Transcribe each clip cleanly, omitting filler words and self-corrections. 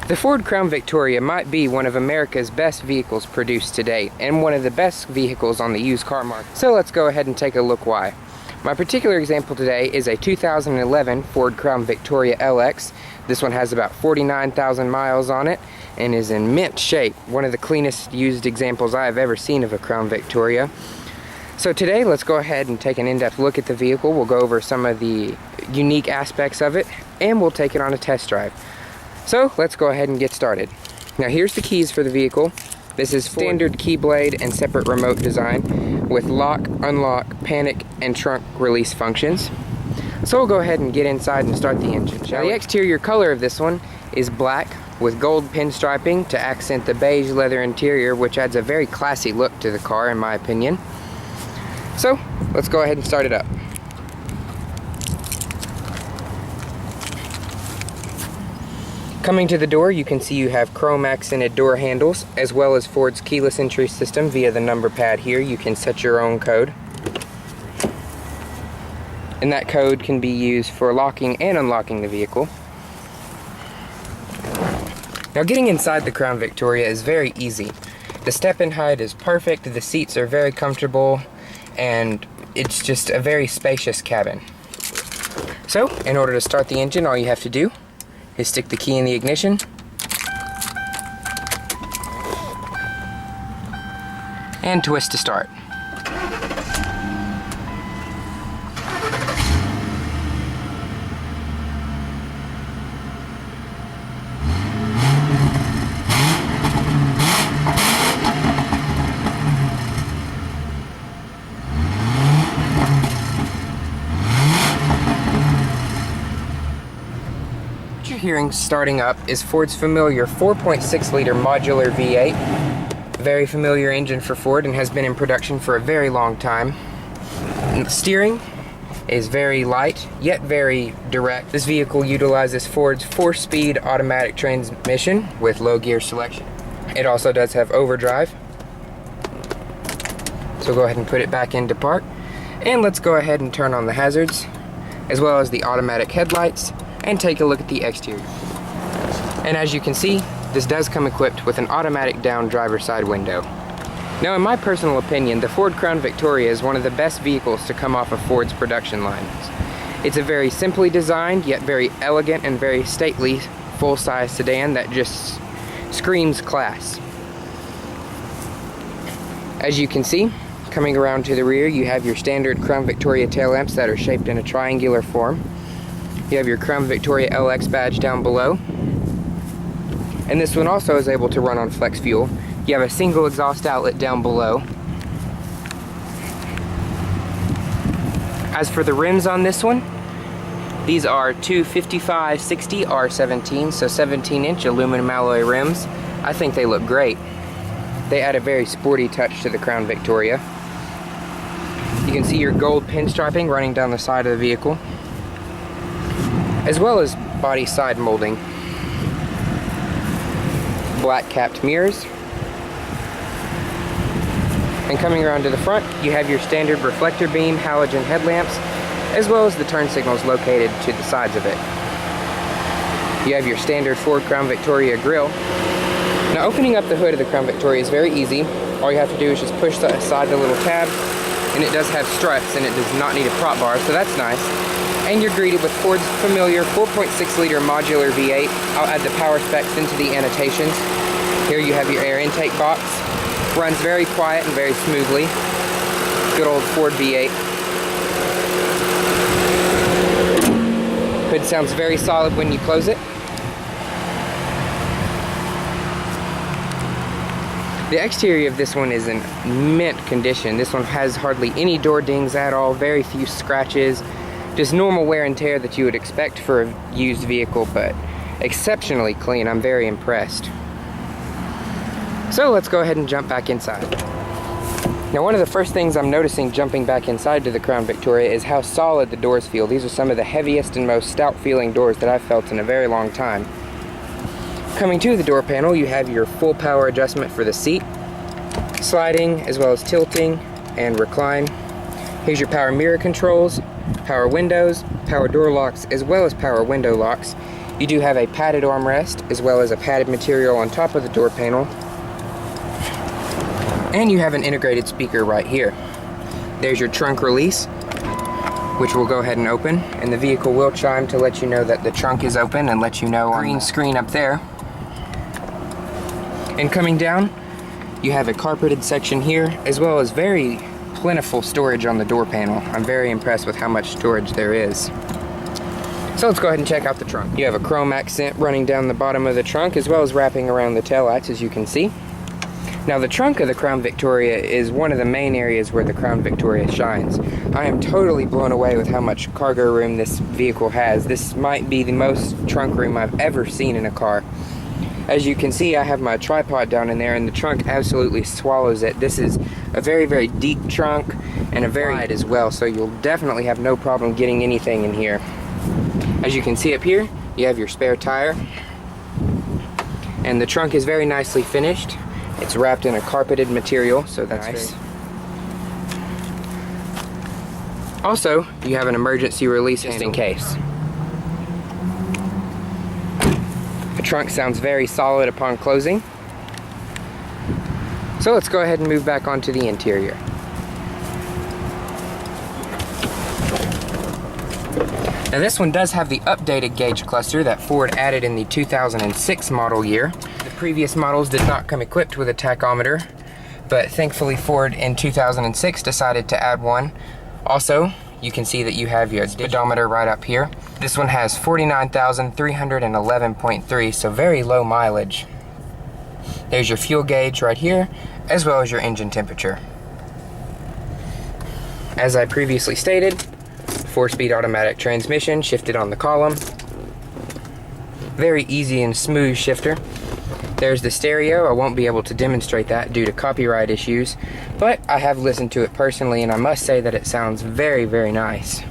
The Ford Crown Victoria might be one of America's best vehicles produced to date, and one of the best vehicles on the used car market. So let's go ahead and take a look why. My particular example today is a 2011 Ford Crown Victoria LX. This one has about 49,000 miles on it and is in mint shape. One of the cleanest used examples I have ever seen of a Crown Victoria. So today, let's go ahead and take an in-depth look at the vehicle. We'll go over some of the unique aspects of it, and we'll take it on a test drive. So let's go ahead and get started. Now here's the keys for the vehicle. This is standard key blade and separate remote design with lock, unlock, panic, and trunk release functions. So we'll go ahead and get inside and start the engine. Now the exterior color of this one is black with gold pinstriping to accent the beige leather interior, which adds a very classy look to the car in my opinion. So let's go ahead and start it up. Coming to the door, you can see you have chrome accented door handles, as well as Ford's keyless entry system via the number pad here. You can set your own code. And that code can be used for locking and unlocking the vehicle. Now getting inside the Crown Victoria is very easy. The step-in height is perfect, the seats are very comfortable, and it's just a very spacious cabin. So, in order to start the engine, all you have to do is stick the key in the ignition and twist to start. Hearing starting up is Ford's familiar 4.6 liter modular V8. Very familiar engine for Ford and has been in production for a very long time. And the steering is very light yet very direct. This vehicle utilizes Ford's 4-speed automatic transmission with low gear selection. It also does have overdrive. So go ahead and put it back into park. And let's go ahead and turn on the hazards as well as the automatic headlights and take a look at the exterior. And as you can see, this does come equipped with an automatic down driver's side window. Now in my personal opinion, the Ford Crown Victoria is one of the best vehicles to come off of Ford's production lines. It's a very simply designed, yet very elegant and very stately full-size sedan that just screams class. As you can see, coming around to the rear, you have your standard Crown Victoria tail lamps that are shaped in a triangular form. You have your Crown Victoria LX badge down below. And this one also is able to run on flex fuel. You have a single exhaust outlet down below. As for the rims on this one, these are two 55/60 R17, so 17-inch aluminum alloy rims. I think they look great. They add a very sporty touch to the Crown Victoria. You can see your gold pinstriping running down the side of the vehicle, as well as body side molding. Black capped mirrors. And coming around to the front, you have your standard reflector beam halogen headlamps, as well as the turn signals located to the sides of it. You have your standard Ford Crown Victoria grille. Now opening up the hood of the Crown Victoria is very easy. All you have to do is just push aside the little tab, and it does have struts and it does not need a prop bar, so that's nice. And you're greeted with Ford's familiar 4.6 liter modular V8. I'll add the power specs into the annotations. Here you have your air intake box. Runs very quiet and very smoothly. Good old Ford V8. Hood sounds very solid when you close it. The exterior of this one is in mint condition. This one has hardly any door dings at all, very few scratches. Just normal wear and tear that you would expect for a used vehicle, but exceptionally clean. I'm very impressed. So let's go ahead and jump back inside. Now one of the first things I'm noticing jumping back inside to the Crown Victoria is how solid the doors feel. These are some of the heaviest and most stout feeling doors that I've felt in a very long time. Coming to the door panel, you have your full power adjustment for the seat, sliding as well as tilting and recline. Here's your power mirror controls, power windows, power door locks, as well as power window locks. You do have a padded armrest as well as a padded material on top of the door panel. And you have an integrated speaker right here. There's your trunk release, which we'll go ahead and open, and the vehicle will chime to let you know that the trunk is open and let you know on green screen up there. And coming down, you have a carpeted section here, as well as very plentiful storage on the door panel. I'm very impressed with how much storage there is. So let's go ahead and check out the trunk. You have a chrome accent running down the bottom of the trunk, as well as wrapping around the taillights, as you can see. Now the trunk of the Crown Victoria is one of the main areas where the Crown Victoria shines. I am totally blown away with how much cargo room this vehicle has. This might be the most trunk room I've ever seen in a car. As you can see, I have my tripod down in there and the trunk absolutely swallows it. This is a very, very deep trunk and a very wide as well, so you'll definitely have no problem getting anything in here. As you can see up here, you have your spare tire. And the trunk is very nicely finished. It's wrapped in a carpeted material, so that's nice. Also, you have an emergency release just in case. The trunk sounds very solid upon closing. So let's go ahead and move back onto the interior. Now this one does have the updated gauge cluster that Ford added in the 2006 model year. The previous models did not come equipped with a tachometer, but thankfully Ford in 2006 decided to add one. Also, you can see that you have your speedometer right up here. This one has 49,311.3, so very low mileage. There's your fuel gauge right here, as well as your engine temperature. As I previously stated, 4-speed automatic transmission shifted on the column. Very easy and smooth shifter. There's the stereo. I won't be able to demonstrate that due to copyright issues, but I have listened to it personally and I must say that it sounds very, very nice.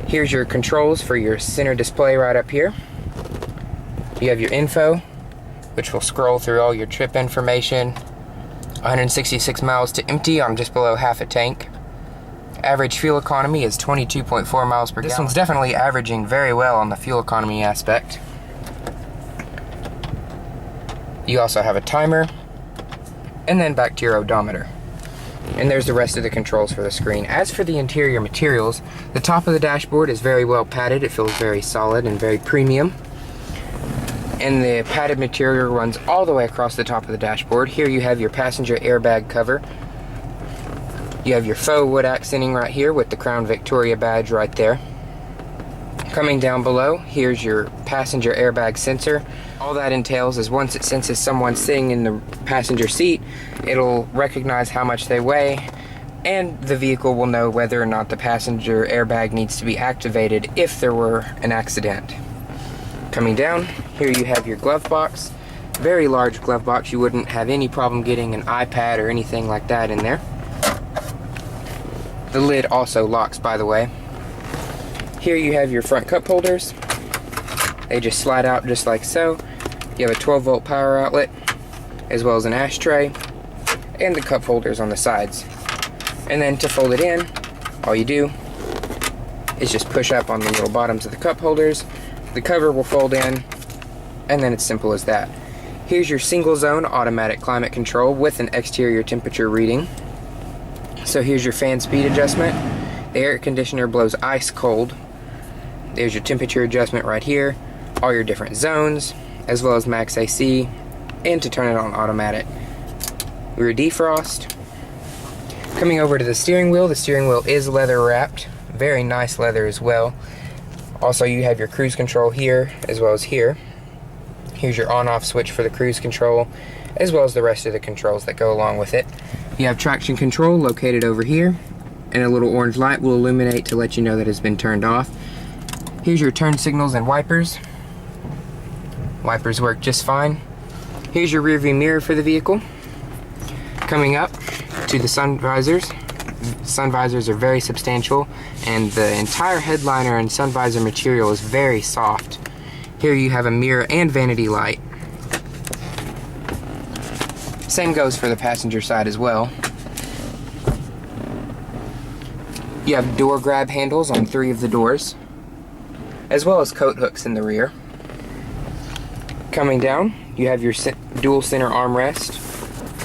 Here's your controls for your center display right up here. You have your info, which will scroll through all your trip information. 166 miles to empty on just below half a tank. Average fuel economy is 22.4 miles per gallon. This one's definitely averaging very well on the fuel economy aspect. You also have a timer, and then back to your odometer. And there's the rest of the controls for the screen. As for the interior materials, the top of the dashboard is very well padded. It feels very solid and very premium. And the padded material runs all the way across the top of the dashboard. Here you have your passenger airbag cover. You have your faux wood accenting right here with the Crown Victoria badge right there. Coming down below, here's your passenger airbag sensor. All that entails is once it senses someone sitting in the passenger seat, it'll recognize how much they weigh, and the vehicle will know whether or not the passenger airbag needs to be activated if there were an accident. Coming down, here you have your glove box. Very large glove box. You wouldn't have any problem getting an iPad or anything like that in there. The lid also locks, by the way. Here you have your front cup holders. They just slide out just like so. You have a 12-volt power outlet, as well as an ashtray, and the cup holders on the sides. And then to fold it in, all you do is just push up on the little bottoms of the cup holders. The cover will fold in, and then it's simple as that. Here's your single zone automatic climate control with an exterior temperature reading. So here's your fan speed adjustment. The air conditioner blows ice cold. There's your temperature adjustment right here. All your different zones, as well as max AC, and to turn it on automatic. Rear defrost. Coming over to the steering wheel is leather wrapped. Very nice leather as well. Also, you have your cruise control here, as well as here. Here's your on-off switch for the cruise control, as well as the rest of the controls that go along with it. You have traction control located over here, and a little orange light will illuminate to let you know that it's been turned off. Here's your turn signals and wipers. Wipers work just fine. Here's your rear view mirror for the vehicle. Coming up to the sun visors. Sun visors are very substantial, and the entire headliner and sun visor material is very soft. Here you have a mirror and vanity light. Same goes for the passenger side as well. You have door grab handles on 3 of the doors, as well as coat hooks in the rear. Coming down, you have your dual center armrest.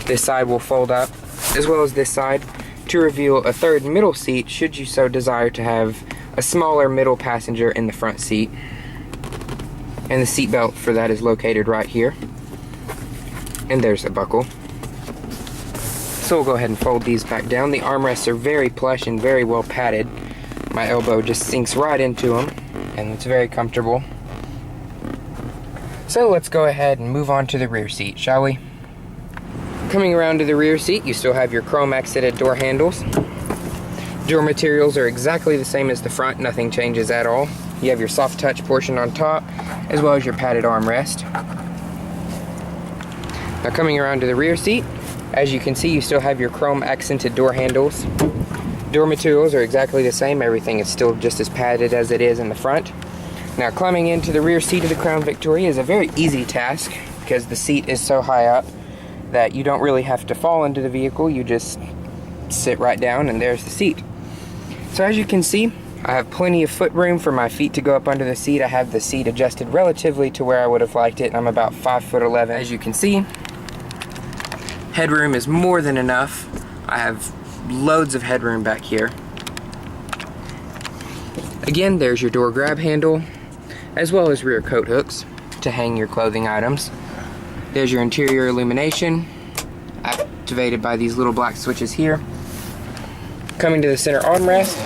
This side will fold up, as well as this side, to reveal a third middle seat should you so desire to have a smaller middle passenger in the front seat. And the seat belt for that is located right here. And there's a buckle. So we'll go ahead and fold these back down. The armrests are very plush and very well padded. My elbow just sinks right into them, and it's very comfortable. So let's go ahead and move on to the rear seat, shall we? Coming around to the rear seat, you still have your chrome accented door handles. Door materials are exactly the same as the front, nothing changes at all. You have your soft touch portion on top, as well as your padded armrest. Now coming around to the rear seat, as you can see, you still have your chrome accented door handles. Door materials are exactly the same, everything is still just as padded as it is in the front. Now climbing into the rear seat of the Crown Victoria is a very easy task because the seat is so high up that you don't really have to fall into the vehicle, you just sit right down and there's the seat. So as you can see, I have plenty of foot room for my feet to go up under the seat. I have the seat adjusted relatively to where I would have liked it. I'm about 5'11". As you can see, headroom is more than enough. I have loads of headroom back here. Again, there's your door grab handle, as well as rear coat hooks to hang your clothing items. There's your interior illumination, activated by these little black switches here. Coming to the center armrest,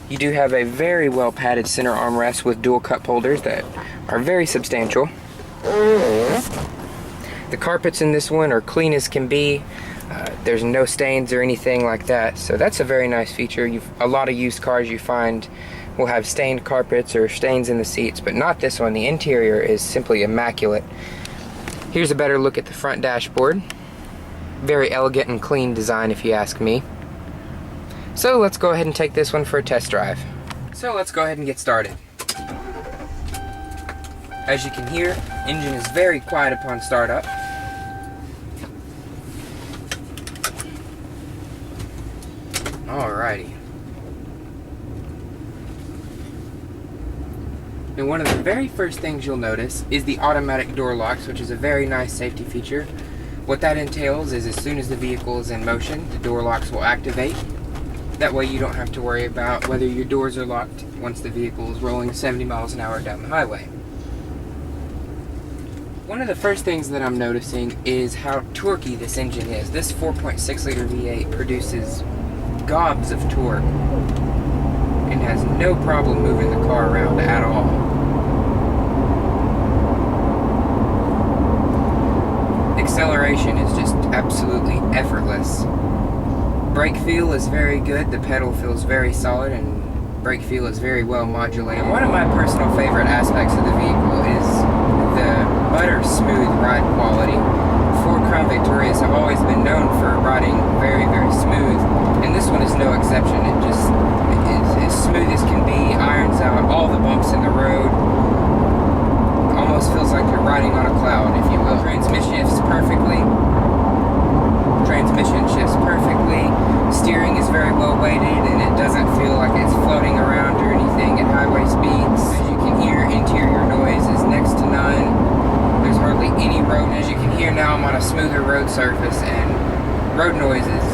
you do have a very well padded center armrest with dual cup holders that are very substantial. The carpets in this one are clean as can be. There's no stains or anything like that, so that's a very nice feature. A lot of used cars you find will have stained carpets or stains in the seats, but not this one. The interior is simply immaculate. Here's a better look at the front dashboard. Very elegant and clean design if you ask me. So let's go ahead and take this one for a test drive. So let's go ahead and get started. As you can hear, engine is very quiet upon startup. Alrighty. And one of the very first things you'll notice is the automatic door locks, which is a very nice safety feature. What that entails is as soon as the vehicle is in motion, the door locks will activate. That way you don't have to worry about whether your doors are locked once the vehicle is rolling 70 miles an hour down the highway. One of the first things that I'm noticing is how torquey this engine is. This 4.6 liter V8 produces gobs of torque and has no problem moving the car around at all. Acceleration is just absolutely effortless. Brake feel is very good, the pedal feels very solid, and brake feel is very well modulated. One of my personal favorite aspects of the vehicle is the butter smooth ride quality. Ford Crown Victorias have always been known for riding very, very smooth, and this one is no exception. It just is as smooth as can be, irons out all the bumps in the road. Almost feels like you're riding on a cloud, if you will. Transmission shifts perfectly. Transmission shifts perfectly. Steering is very well weighted and it doesn't feel like it's floating around or anything at highway speeds. As you can hear, interior noise is next to none. There's hardly any road. As you can hear now, I'm on a smoother road surface and road noise is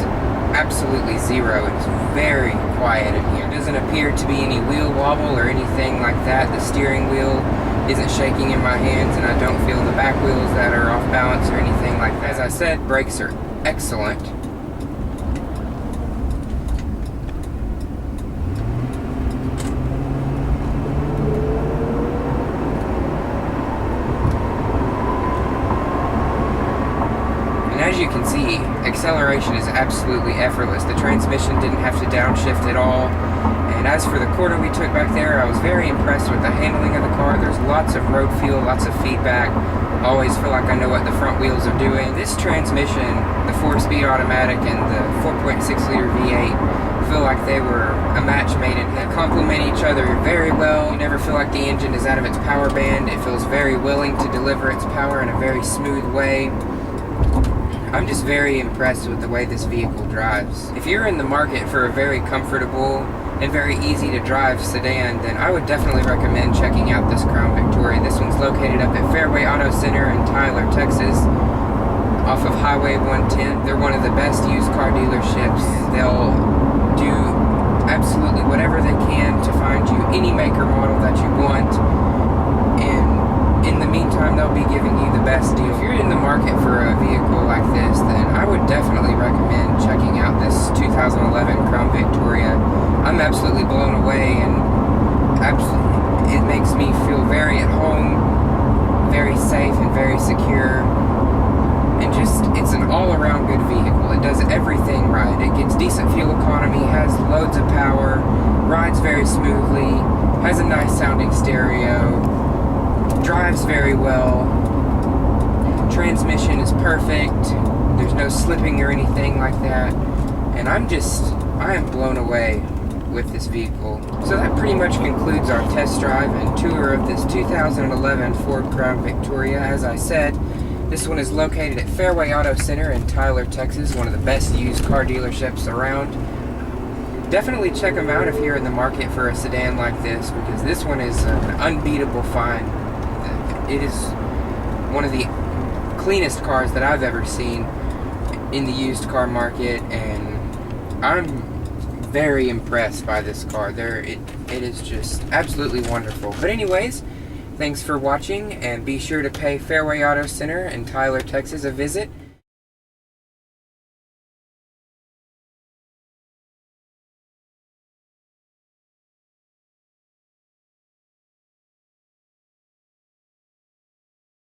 absolutely zero. It's very quiet in here. There doesn't appear to be any wheel wobble or anything like that. The steering wheel isn't shaking in my hands and I don't feel the back wheels that are off balance or anything like that. As I said, brakes are excellent. And as you can see, acceleration is absolutely effortless. The transmission didn't have to downshift at all. And as for the corner we took back there, I was very impressed with the handling of the car. There's lots of road feel, lots of feedback. Always feel like I know what the front wheels are doing. This transmission, the 4-speed automatic and the 4.6 liter V8, feel like they were a match made in heaven. They complement each other very well. You never feel like the engine is out of its power band. It feels very willing to deliver its power in a very smooth way. I'm just very impressed with the way this vehicle drives. If you're in the market for a very comfortable and very easy to drive sedan, then I would definitely recommend checking out this Crown Victoria. This one's located up at Fairway Auto Center in Tyler, Texas, off of Highway 110. They're one of the best used car dealerships. They'll do absolutely whatever they can to find you any make or model that you want, and in the meantime they'll be giving you the best deal. If you're in the market for a vehicle like this, then I would definitely recommend checking out this 2011 Crown Victoria. I'm absolutely blown away, and it makes me feel very at home, very safe and very secure, and just, it's an all-around good vehicle. It does everything right. It gets decent fuel economy, has loads of power, rides very smoothly, has a nice sounding stereo, drives very well, transmission is perfect, there's no slipping or anything like that, and I am blown away with this vehicle. So that pretty much concludes our test drive and tour of this 2011 Ford Crown Victoria. As I said, this one is located at Fairway Auto Center in Tyler, Texas, one of the best used car dealerships around. Definitely check them out if you're in the market for a sedan like this, because this one is an unbeatable find. It is one of the cleanest cars that I've ever seen in the used car market, and I'm very impressed by this car. It is just absolutely wonderful. But anyways, thanks for watching, and be sure to pay Fairway Auto Center in Tyler, Texas a visit.